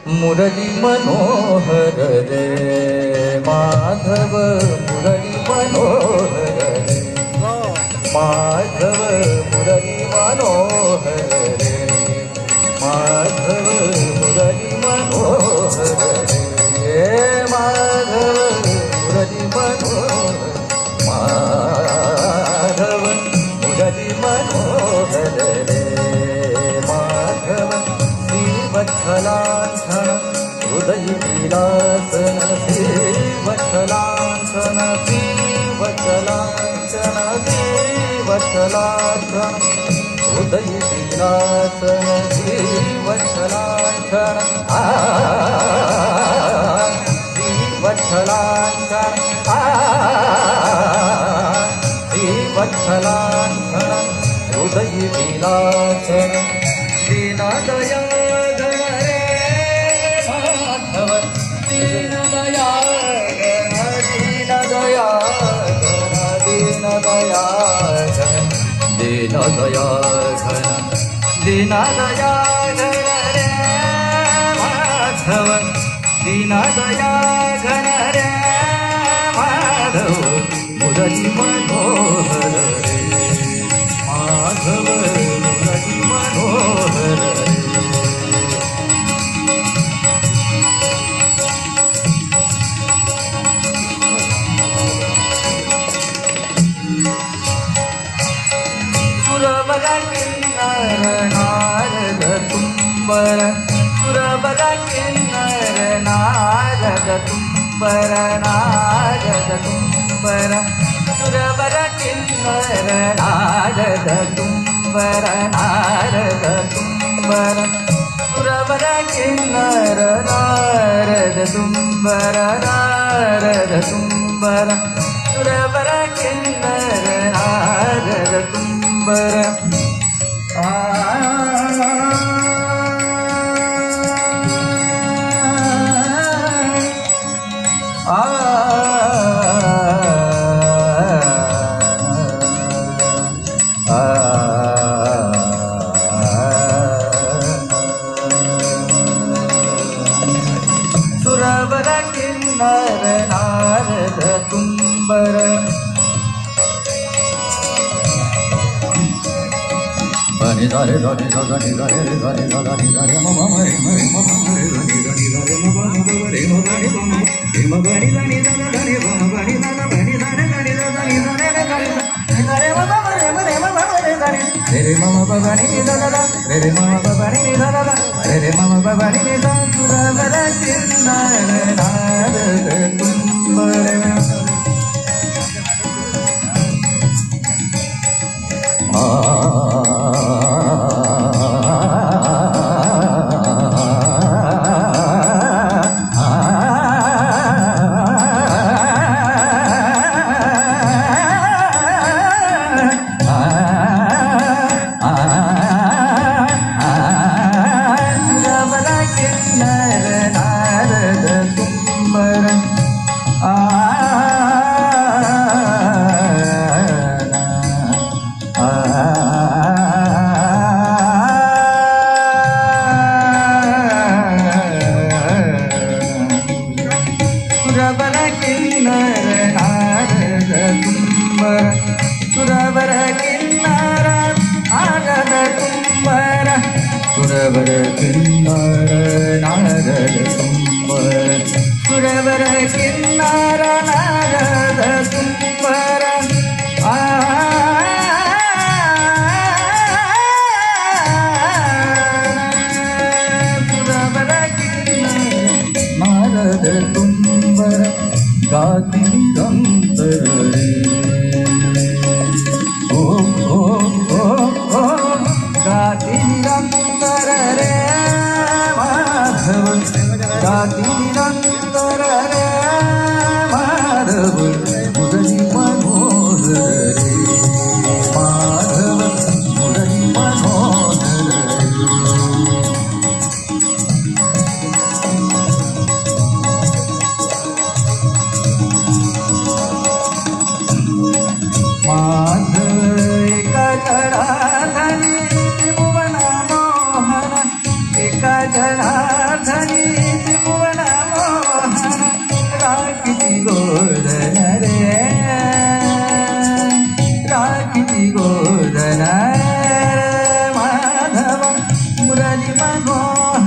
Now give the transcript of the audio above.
मुरली मनोहर रे माधव मुरली मनोहर रे माधव मुरली मनोहर रे माधव मुरली मनोहर रे माधव मुरली मनोहर माधव मुरली मनोहर रे माधव श्रीवत्सलांछन हृदय विलासन श्रीवत्सलांछन श्रीवत्सलांछन श्रीवत्सलांछन हृदय विलासन श्रीवत्सलांछन श्रीवत्सलांछन श्रीवत्सलांछन हृदय विलासन दीनदया गण रे माधव दीनदया गण दीनदया गण दीनदया गण दीनदया गण दीनदया गण रे माधव दीनदया गण रे माधव मुरली मनोहर रे माधव मुरली मनोहर रे सुरवर किन्नर नारद तुम्बर सुरवर किन्नर नारद तुम्बर नारद तुम्बर सुरवर किन्नर नारद तुम्बर नारद तुम्बर सुरवर किन्नर नारद तुम्बर नारद तुम्बर सुरवर किन्नर नारद तुम्बर सुरवर किन्नर नारद तुम्बर नी धा रे धा नी धा धा नी धा रे रे धा रे धा धा नी धा रे म म रे म रे म म रे धा नी धा नी धा रे म म रे म गा नी धा म रे म गा नी धा नी धा धा नी म गा नी धा धा नी धा रे गा नी धा धा नी धा रे रे गा नी धा रे म म रे म रे म म रे धा नी रे रे म म ग गा नी धा धा रे रे म म ग गा नी धा धा रे रे म म ग गा नी धा सुरवर किन्नर नारद तुम्बर सुरवर किन्नर नारद तुम्बर सुरवर किन्नर नारद तुम्बर सुरवर किन्नर नारद तुम्बर सुरवर किन्नर नारद तुम्बर सुरवर किन्नर नारद तुम्बर गाती निरंतर रे ओ ओ ओ ओ गाती निरंतर रे माधव गाती निरंतर रे माधव मुरली मनोहर रे माधव मुरली मनोहर रे माधव एका जनार्दनी भुवन मोहन एका जनार्दनी गो